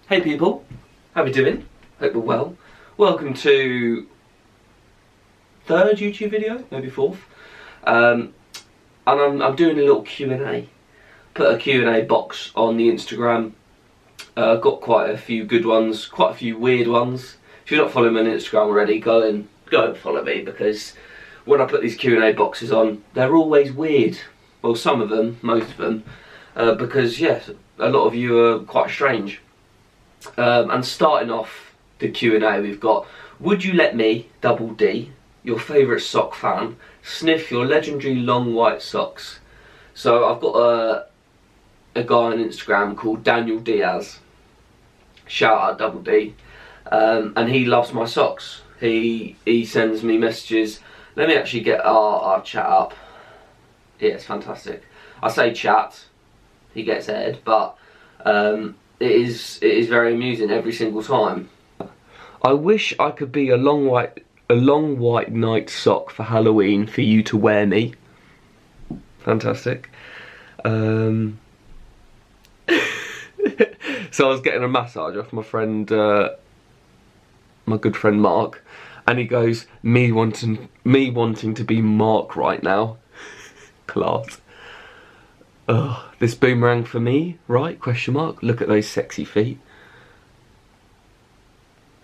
Hey people, how we doing? Hope we're well. Welcome to third YouTube video, maybe fourth. And I'm doing a little Q&A. Put a Q&A box on the Instagram. Got quite a few good ones, quite a few weird ones. If you're not following me on Instagram already, go and follow me, because when I put these Q&A boxes on, they're always weird. Well, some of them, most of them, because yes, a lot of you are quite strange. And starting off the Q&A, we've got: would you let me, double D, your favourite sock fan, sniff your legendary long white socks? So I've got a guy on Instagram called Daniel Diaz, shout out double D, and he loves my socks. He sends me messages. Let me actually get our chat up. Yeah, it's fantastic. I say chat, he gets aired, but it is very amusing every single time. I wish I could be a long white night sock for Halloween for you to wear me. Fantastic. So I was getting a massage off my friend, my good friend Mark, and he goes, me wanting to be Mark right now. Class. Ugh, this boomerang for me, right? Question mark. Look at those sexy feet.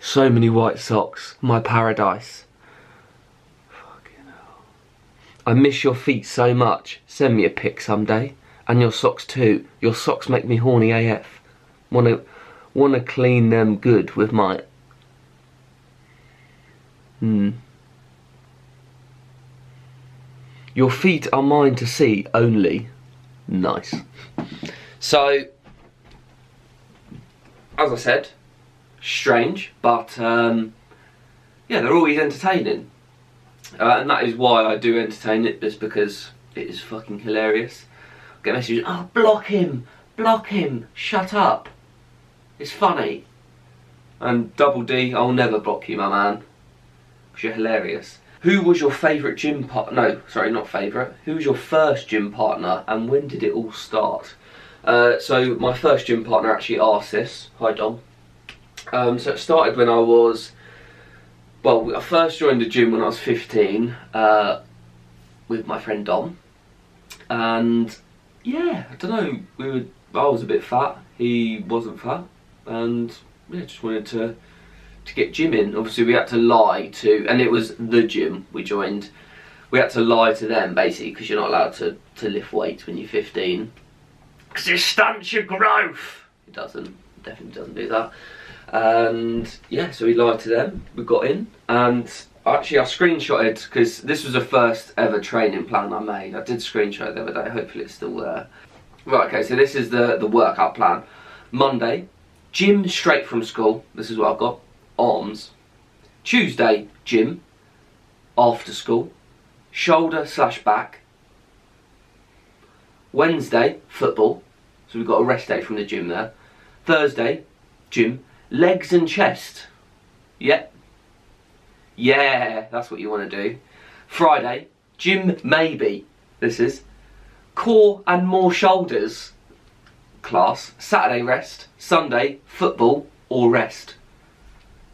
So many white socks. My paradise. Fucking hell. I miss your feet so much. Send me a pic someday. And your socks too. Your socks make me horny AF. Wanna clean them good with my... Your feet are mine to see only. Nice. So, as I said, strange, but yeah, they're always entertaining. And that is why I do entertain it, just because it is fucking hilarious. I get messages, oh, block him, shut up. It's funny. And double D, I'll never block you, my man, because you're hilarious. Who was your favourite gym partner? No, sorry, not favourite. Who was your first gym partner, and when did it all start? So my first gym partner, actually, Arsis. Hi, Dom. So it started when I was... Well, I first joined the gym when I was 15 with my friend Dom. And yeah, I don't know. I was a bit fat. He wasn't fat, and yeah, just wanted to get gym in. Obviously we had to lie to, and it was the gym we joined, we had to lie to them basically, because you're not allowed to lift weights when you're 15, because it stunts your growth. It doesn't, definitely doesn't do that. And yeah, so we lied to them, we got in, and actually I screenshotted, because this was the first ever training plan I made. I did screenshot it the other day, hopefully it's still there. Right, okay, so this is the workout plan. Monday, gym straight from school, this is what I've got. Arms. Tuesday, gym, after school, shoulder / back. Wednesday, football, so we've got a rest day from the gym there. Thursday, gym, legs and chest. Yep. Yeah, that's what you want to do. Friday, gym maybe, this is, core and more shoulders class. Saturday, rest. Sunday, football or rest.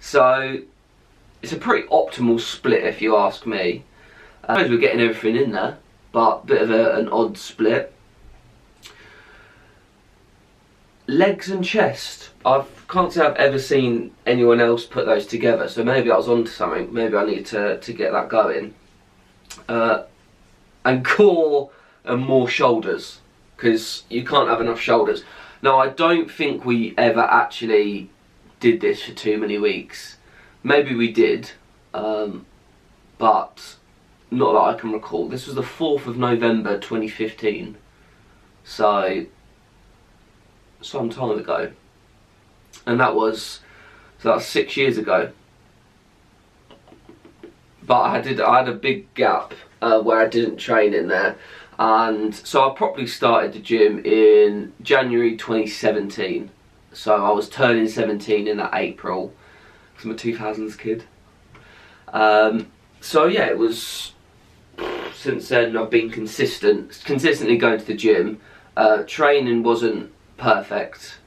So it's a pretty optimal split, if you ask me. I suppose we're getting everything in there, but a bit of an odd split. Legs and chest. I can't say I've ever seen anyone else put those together, so maybe I was onto something. Maybe I need to get that going. And core and more shoulders, because you can't have enough shoulders. Now, I don't think we ever actually did this for too many weeks. Maybe we did, but not that I can recall. This was the 4th of November 2015, so some time ago, and that was 6 years ago. But I had a big gap where I didn't train in there, and so I properly started the gym in January 2017. So I was turning 17 in that April, because I'm a 2000s kid. So yeah, it was, since then I've been consistently going to the gym. Training wasn't perfect.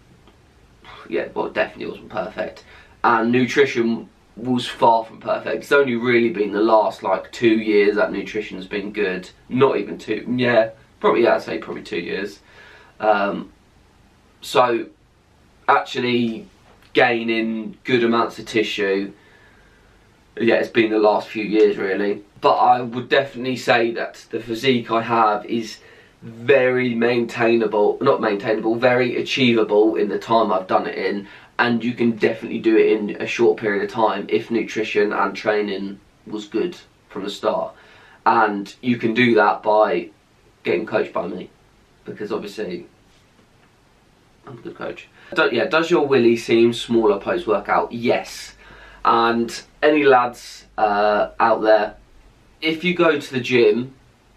yeah, well, definitely wasn't perfect. And nutrition was far from perfect. It's only really been the last like 2 years that nutrition's been good. Not even 2, yeah, probably, yeah, I'd say probably 2 years. So actually gaining good amounts of tissue, yeah, it's been the last few years really. But I would definitely say that the physique I have is very maintainable, not maintainable, very achievable in the time I've done it in, and you can definitely do it in a short period of time if nutrition and training was good from the start. And you can do that by getting coached by me, because obviously I'm a good coach. Yeah, does your willy seem smaller post-workout? Yes. And any lads out there, if you go to the gym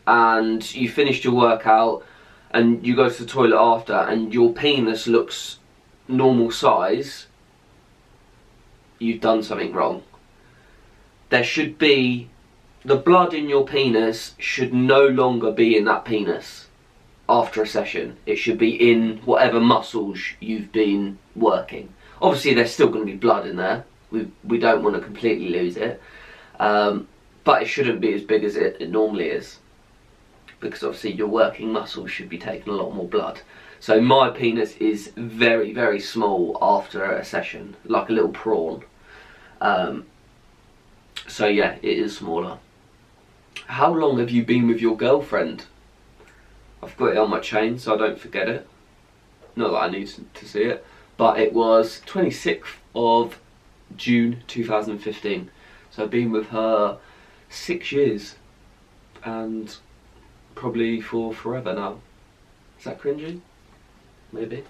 and you finished your workout and you go to the toilet after and your penis looks normal size, you've done something wrong. There should be, the blood in your penis should no longer be in that penis after a session. It should be in whatever muscles you've been working. Obviously there's still going to be blood in there. We don't want to completely lose it. But it shouldn't be as big as it normally is, because obviously your working muscles should be taking a lot more blood. So my penis is very, very small after a session, like a little prawn. So yeah, it is smaller. How long have you been with your girlfriend? I've got it on my chain so I don't forget it. Not that I need to see it, but it was 26th of June 2015. So I've been with her 6 years, and probably for forever now. Is that cringy? Maybe.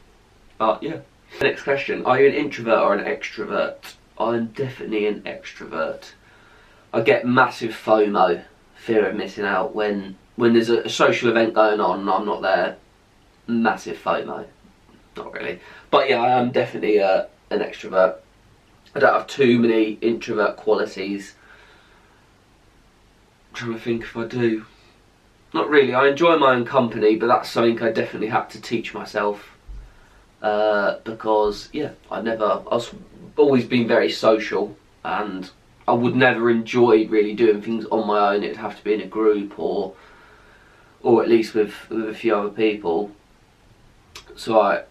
But yeah. Next question. Are you an introvert or an extrovert? I'm definitely an extrovert. I get massive FOMO, fear of missing out, when there's a social event going on and I'm not there. Massive FOMO. Not really. But yeah, I am definitely an extrovert. I don't have too many introvert qualities. I'm trying to think if I do. Not really. I enjoy my own company, but that's something I definitely had to teach myself. Because yeah, I was always been very social, and I would never enjoy really doing things on my own. It'd have to be in a group or at least with a few other people. So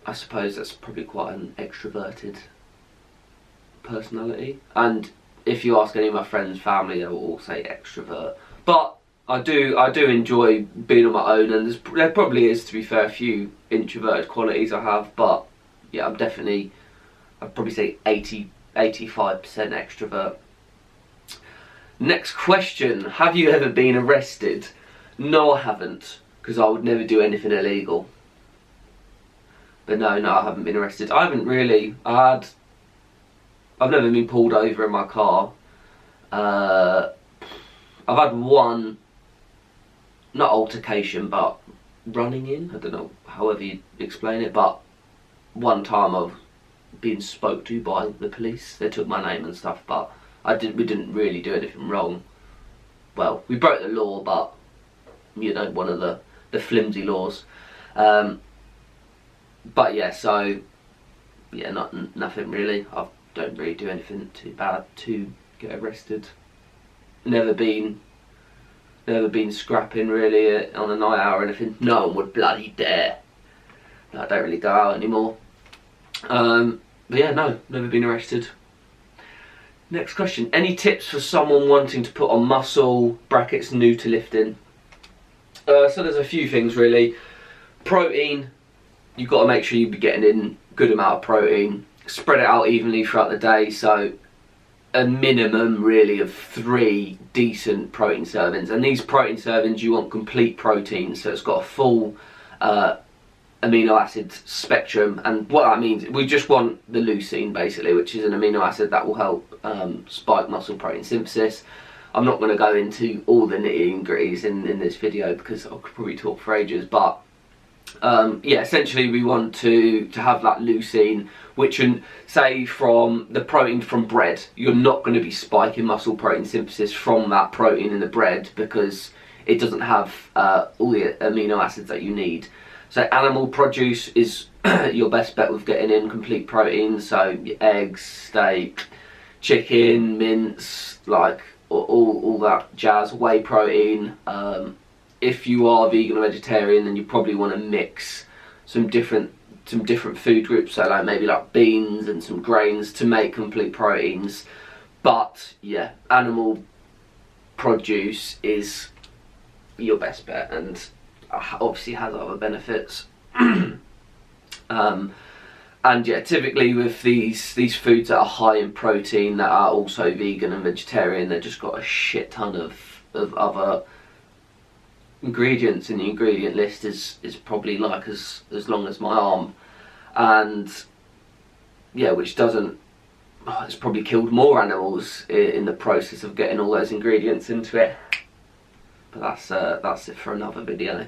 I suppose that's probably quite an extroverted personality. And if you ask any of my friends, family, they will all say extrovert. But I do enjoy being on my own, and there probably is, to be fair, a few introverted qualities I have, but yeah, I'd probably say 85% extrovert. Next question. Have you ever been arrested? No, I haven't, because I would never do anything illegal. But no, I haven't been arrested. I haven't really. I've never been pulled over in my car. I've had one, not altercation, but running in. I don't know, however you explain it, but one time I've been spoke to by the police. They took my name and stuff, but we didn't really do anything wrong. Well, we broke the law, but you know, one of the flimsy laws. But yeah, so yeah, nothing really. I don't really do anything too bad to get arrested. Never been scrapping really on a night out or anything. No one would bloody dare. No, I don't really go out anymore. But yeah, no, never been arrested. Next question. Any tips for someone wanting to put on muscle, brackets new to lifting? So there's a few things really. Protein, you've got to make sure you be getting in good amount of protein. Spread it out evenly throughout the day, so a minimum really of 3 decent protein servings. And these protein servings, you want complete protein, so it's got a full amino acid spectrum. And what that means, we just want the leucine basically, which is an amino acid that will help spike muscle protein synthesis. I'm not going to go into all the nitty-gritties in this video because I could probably talk for ages, but yeah, essentially we want to have that leucine, which, say from the protein from bread, you're not going to be spiking muscle protein synthesis from that protein in the bread because it doesn't have all the amino acids that you need. So animal produce is your best bet with getting in complete protein, so your eggs, steak, chicken, mince, like all that jazz, whey protein. If you are vegan or vegetarian, then you probably want to mix some different food groups, so like maybe like beans and some grains to make complete proteins. But yeah, animal produce is your best bet, and obviously has other benefits. And yeah, typically with these foods that are high in protein, that are also vegan and vegetarian, they've just got a shit ton of other ingredients, and the ingredient list is probably like as long as my arm, and yeah, which doesn't, it's probably killed more animals in the process of getting all those ingredients into it. But that's it for another video.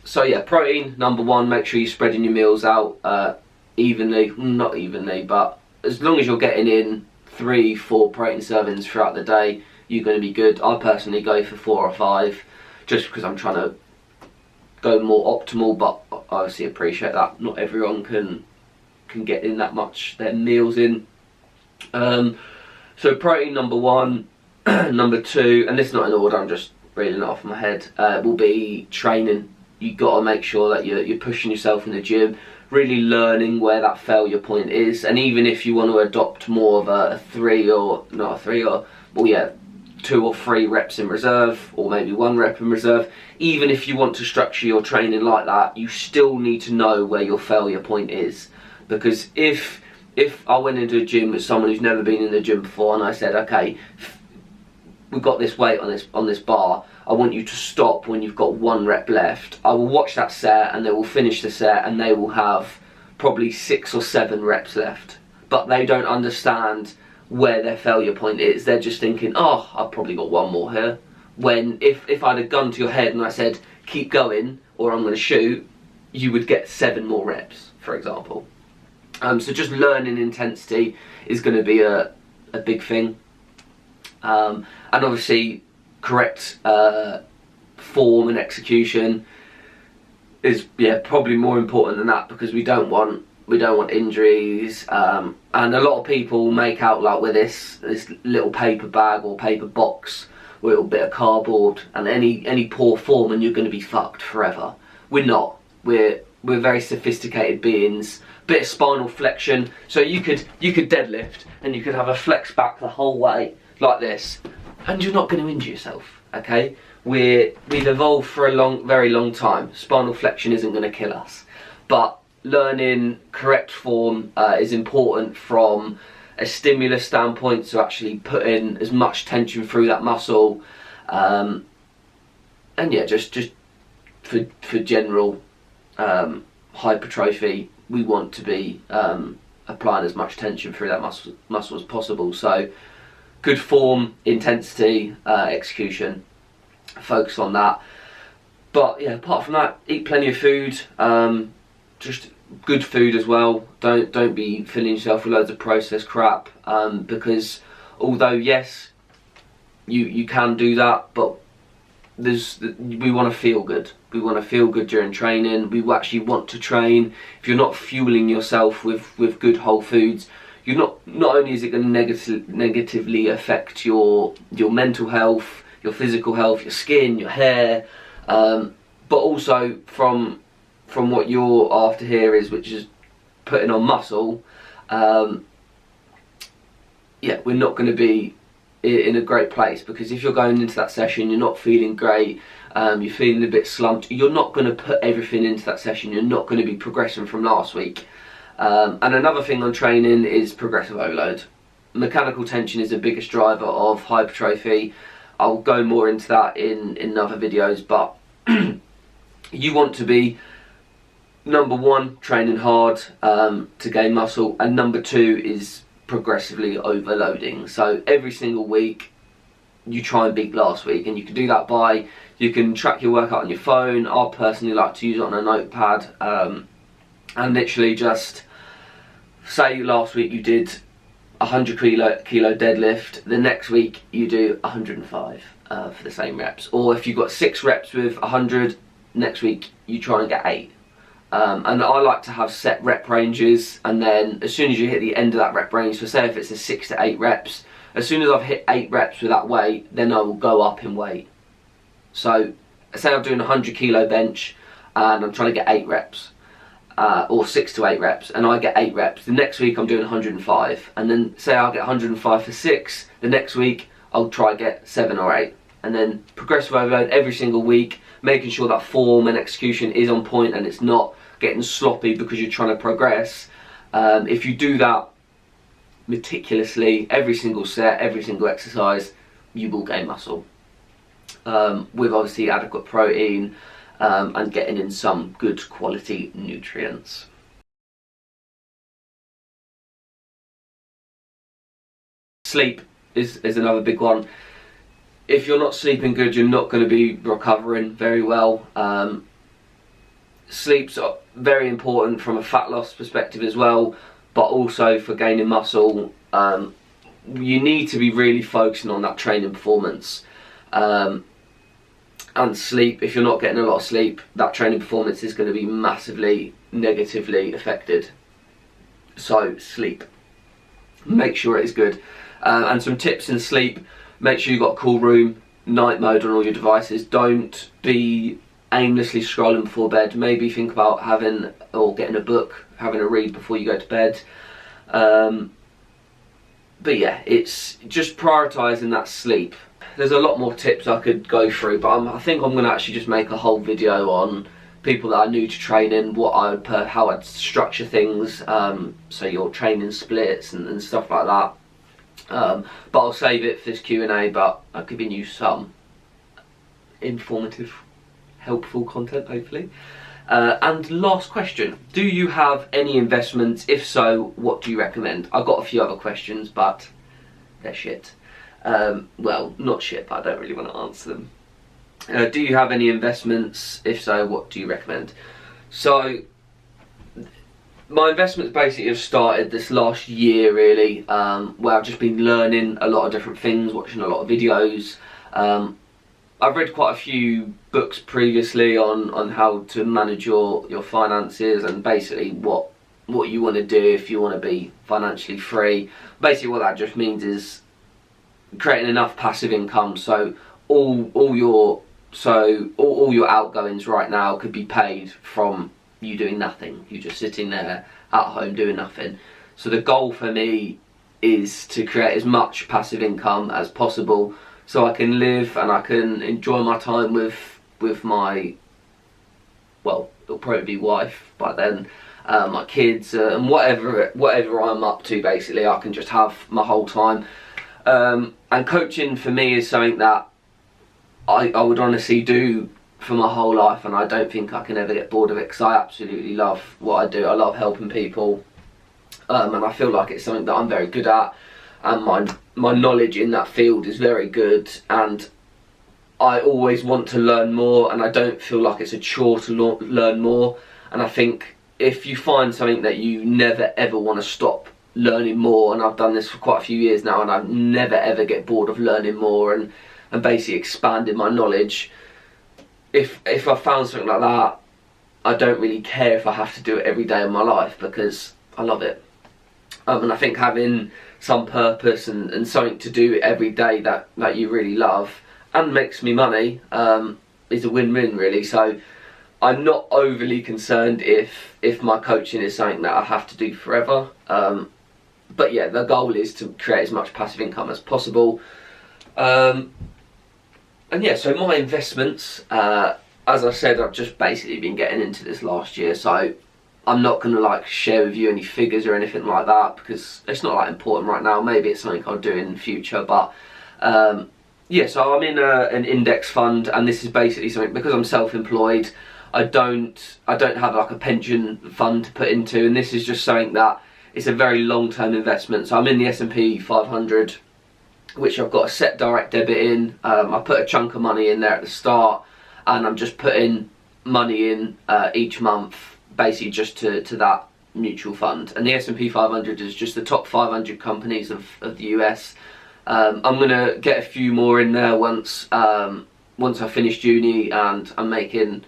So yeah, protein number one. Make sure you're spreading your meals out evenly, not evenly, but as long as you're getting in 3-4 protein servings throughout the day, you're going to be good. I personally go for 4 or 5, just because I'm trying to go more optimal, but I obviously appreciate that not everyone can get in that much their meals in. So protein number one. Number two, and this is not in order, I'm just reeling it off my head, will be training. You got to make sure that you're pushing yourself in the gym, really learning where that failure point is. And even if you want to adopt more of a 2 or 3 reps in reserve, or maybe 1 rep in reserve, even if you want to structure your training like that, you still need to know where your failure point is. Because if I went into a gym with someone who's never been in the gym before, and I said, okay, we've got this weight on this bar, I want you to stop when you've got 1 rep left. I will watch that set, and they will finish the set, and they will have probably 6 or 7 reps left. But they don't understand where their failure point is. They're just thinking, oh, I've probably got 1 more here. When if I'd have gone to your head and I said, keep going, or I'm going to shoot, you would get 7 more reps, for example. So just learning intensity is going to be a big thing. And obviously correct form and execution is probably more important than that, because we don't want injuries. And a lot of people make out like with this little paper bag or paper box with a little bit of cardboard, and any poor form and you're going to be fucked forever. We're not. We're very sophisticated beings. Bit of spinal flexion, so you could deadlift and you could have a flex back the whole way like this, and you're not going to injure yourself. Okay, we've evolved for a very long time. Spinal flexion isn't going to kill us, but learning correct form is important from a stimulus standpoint, so actually putting as much tension through that muscle, and yeah, just for general hypertrophy, we want to be applying as much tension through that muscle as possible. So good form, intensity, execution, focus on that. But yeah, apart from that, eat plenty of food, just good food as well. Don't be filling yourself with loads of processed crap, because although yes, you can do that, but we want to feel good. We want to feel good during training. We actually want to train. If you're not fueling yourself with good whole foods, you're not only is it going to negatively affect your mental health, your physical health, your skin, your hair, but also from what you're after here which is putting on muscle. Yeah, we're not going to be in a great place, because if you're going into that session, you're not feeling great, you're feeling a bit slumped, you're not going to put everything into that session. You're not going to be progressing from last week. And another thing on training is progressive overload. Mechanical tension is the biggest driver of hypertrophy. I'll go more into that in other videos, but you want to be, number one, training hard to gain muscle, and number two is progressively overloading. So every single week you try and beat last week, and you can do that by, you can track your workout on your phone. I personally like to use it on a notepad, and literally just say last week you did 100 kilo deadlift, the next week you do 105 for the same reps. Or if you've got 6 reps with 100, next week you try and get 8. And I like to have set rep ranges, and then as soon as you hit the end of that rep range, so say if it's a 6 to 8 reps, as soon as I've hit 8 reps with that weight, then I will go up in weight. So say I'm doing a 100 kilo bench and I'm trying to get 8 reps, or 6 to 8 reps, and I get 8 reps. The next week I'm doing 105, and then say I'll get 105 for 6, the next week I'll try get 7 or 8, and then progressive overload every single week, making sure that form and execution is on point and it's not getting sloppy because you're trying to progress. If you do that meticulously, every single set, every single exercise, you will gain muscle. With obviously adequate protein and getting in some good quality nutrients. Sleep is another big one. If you're not sleeping good, you're not going to be recovering very well. Sleep's very important from a fat loss perspective as well, but also for gaining muscle. You need to be really focusing on that training performance. And sleep, if you're not getting a lot of sleep, that training performance is going to be massively negatively affected. So sleep, make sure it is good. And some tips in sleep: make sure you've got a cool room, night mode on all your devices. Don't be aimlessly scrolling before bed. Maybe think about having, or getting a book, having a read before you go to bed. But yeah, it's just prioritising that sleep. There's a lot more tips I could go through, but I think I'm going to actually just make a whole video on people that are new to training, how I'd structure things, so your training splits and stuff like that. But I'll save it for this Q&A, but I've given you some informative, helpful content, hopefully. And last question, do you have any investments? If so, what do you recommend? I've got a few other questions, but they're shit. Well, not shit, but I don't really want to answer them. Do you have any investments? If so, what do you recommend? So, my investments basically have started this last year, really, where I've just been learning a lot of different things, watching a lot of videos. I've read quite a few books previously on how to manage your finances, and basically what you want to do if you want to be financially free. Basically what that just means is creating enough passive income, so all your outgoings right now could be paid from you doing nothing. You're just sitting there at home doing nothing. So the goal for me is to create as much passive income as possible, so I can live and I can enjoy my time with my, well, it'll probably be wife by then, my kids, and whatever I'm up to. Basically, I can just have my whole time. And coaching for me is something that I would honestly do for my whole life, and I don't think I can ever get bored of it, because I absolutely love what I do. I love helping people, and I feel like it's something that I'm very good at, and my knowledge in that field is very good, and I always want to learn more, and I don't feel like it's a chore to learn more. And I think if you find something that you never ever want to stop learning more, and I've done this for quite a few years now, and I never ever get bored of learning more and basically expanding my knowledge. If I found something like that, I don't really care if I have to do it every day of my life, because I love it. And I think having some purpose and something to do every day that you really love and makes me money is a win-win, really. So I'm not overly concerned if my coaching is something that I have to do forever. But yeah, the goal is to create as much passive income as possible. And yeah, so my investments, as I said, I've just basically been getting into this last year, so I'm not going to share with you any figures or anything like that, because it's not that important right now. Maybe it's something I'll do in the future, but yeah, so I'm in an index fund, and this is basically something, because I'm self-employed, I don't have a pension fund to put into, and this is just something that it's a very long-term investment. So I'm in the S&P 500, which I've got a set direct debit in. I put a chunk of money in there at the start, and I'm just putting money in each month, basically just to that mutual fund. And the S&P 500 is just the top 500 companies of the US. I'm gonna get a few more in there once I finished uni and I'm making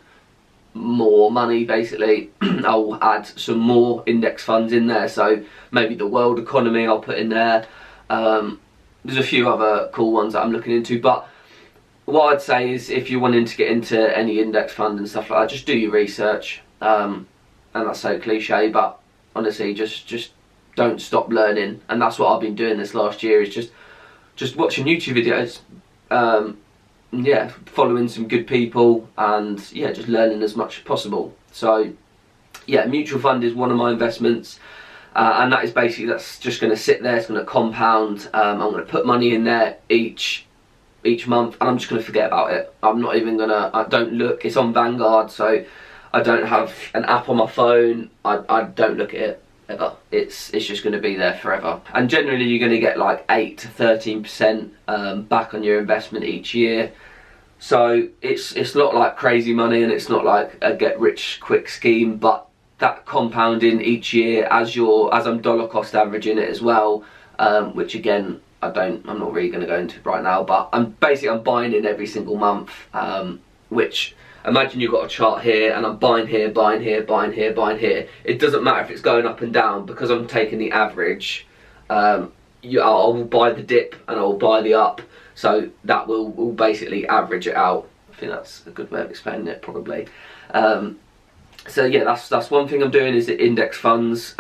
more money basically. I'll add some more index funds in there, so maybe the world economy I'll put in there. There's a few other cool ones that I'm looking into, but what I'd say is if you're wanting to get into any index fund and stuff like that, just do your research. And that's so cliche, but honestly, just don't stop learning. And that's what I've been doing this last year, is just watching YouTube videos, yeah, following some good people, and yeah, just learning as much as possible. So yeah, mutual fund is one of my investments, and that is basically, that's just going to sit there, it's going to compound. I'm going to put money in there each month, and I'm just going to forget about it. I'm not even going to, I don't look, it's on Vanguard, so I don't have an app on my phone, I don't look at it ever. It's just going to be there forever. And generally you're going to get like 8 to 13% back on your investment each year. So it's not like crazy money, and it's not like a get rich quick scheme, but that compounding each year as I'm dollar cost averaging it as well, which again I'm not really going to go into right now, but I'm buying in every single month, which, imagine you've got a chart here and I'm buying here, buying here, buying here, buying here. It doesn't matter if it's going up and down, because I'm taking the average. I will buy the dip and I will buy the up, so that will basically average it out. I think that's a good way of explaining it, probably. So yeah, that's one thing I'm doing, is the index funds.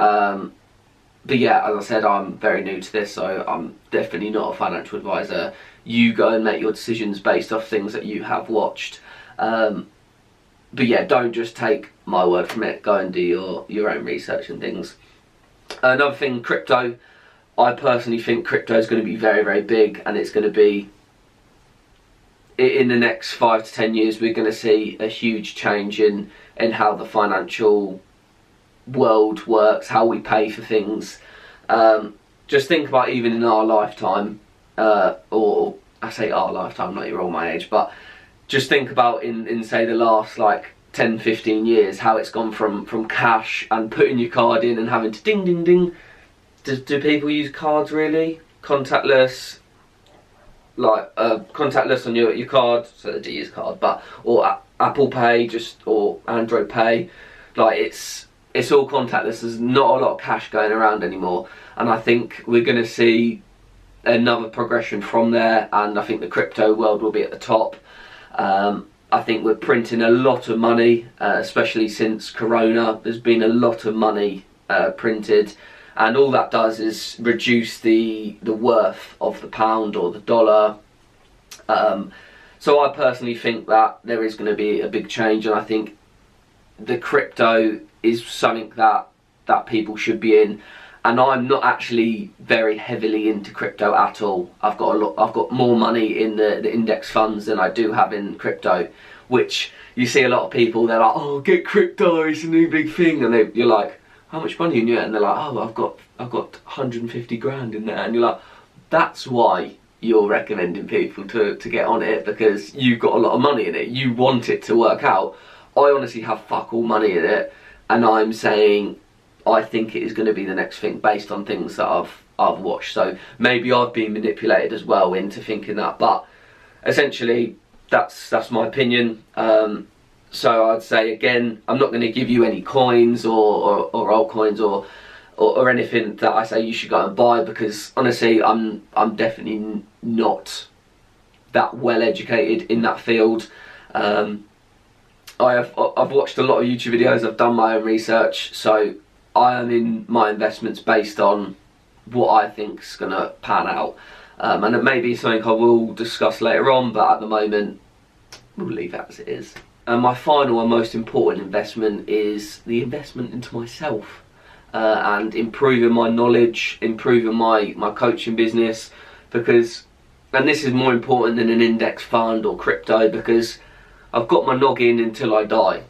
But yeah, as I said, I'm very new to this, so I'm definitely not a financial advisor. You go and make your decisions based off things that you have watched. But yeah, don't just take my word from it. Go and do your own research and things. Another thing, crypto. I personally think crypto is going to be very, very big, and it's going to be, in the next 5 to 10 years, we're going to see a huge change in how the financial world works, how we pay for things. Just think about, even in our lifetime, or I say our lifetime, not you're all my age, but just think about in say the last like 10-15 years, how it's gone from cash and putting your card in and having to ding ding ding. Do people use cards really? Contactless, like contactless on your card, so they do use card, but or Apple Pay, or Android Pay, like it's all contactless. There's not a lot of cash going around anymore, and I think we're going to see another progression from there, and I think the crypto world will be at the top. I think we're printing a lot of money, especially since Corona. There's been a lot of money printed, and all that does is reduce the worth of the pound or the dollar. So I personally think that there is going to be a big change, and I think the crypto is something that people should be in. And I'm not actually very heavily into crypto at all. I've got more money in the index funds than I do have in crypto, which you see a lot of people, they're like, oh, get crypto, it's a new big thing, and you're like, how much money in it? And they're like, oh, I've got 150 grand in there, and you're like, that's why you're recommending people to get on it, because you've got a lot of money in it, you want it to work out. I honestly have fuck all money in it, and I'm saying I think it is going to be the next thing based on things that I've watched. So maybe I've been manipulated as well into thinking that, but essentially that's my opinion. So I'd say, again, I'm not going to give you any coins or altcoins or anything that I say you should go and buy, because honestly I'm definitely not that well educated in that field. I've watched a lot of YouTube videos, I've done my own research, so I am in my investments based on what I think is going to pan out. And it may be something I will discuss later on, but at the moment we'll leave it as it is. And my final and most important investment is the investment into myself, and improving my knowledge, improving my coaching business, because, and this is more important than an index fund or crypto, because I've got my noggin until I die.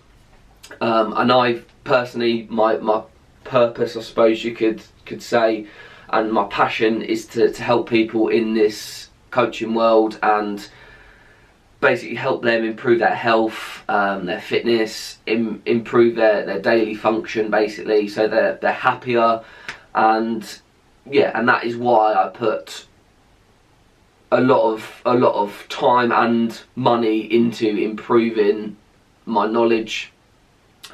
And I've personally, my purpose, I suppose you could say, and my passion is to help people in this coaching world and basically help them improve their health, their fitness, improve their daily function, basically, so they're happier. And yeah, and that is why I put a lot of time and money into improving my knowledge,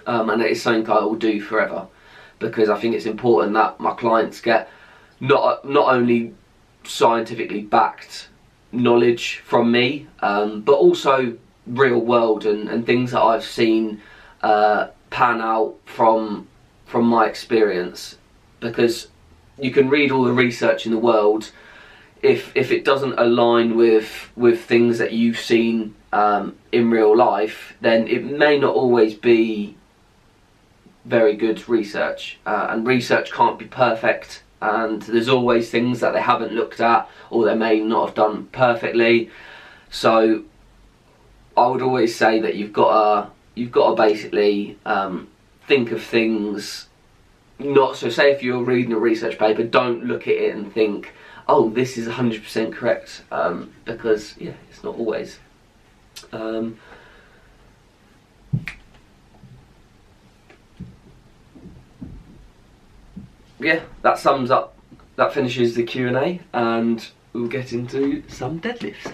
and it is something I will do forever, because I think it's important that my clients get not only scientifically backed knowledge from me, but also real world and things that I've seen pan out from my experience. Because you can read all the research in the world, if it doesn't align with things that you've seen in real life, then it may not always be very good research, and research can't be perfect, and there's always things that they haven't looked at or they may not have done perfectly. So I would always say that you've got to basically think of things. Not so, say if you're reading a research paper, don't look at it and think, oh, this is 100% correct, because yeah, it's not always. Yeah, that finishes the Q&A, and we'll get into some deadlifts.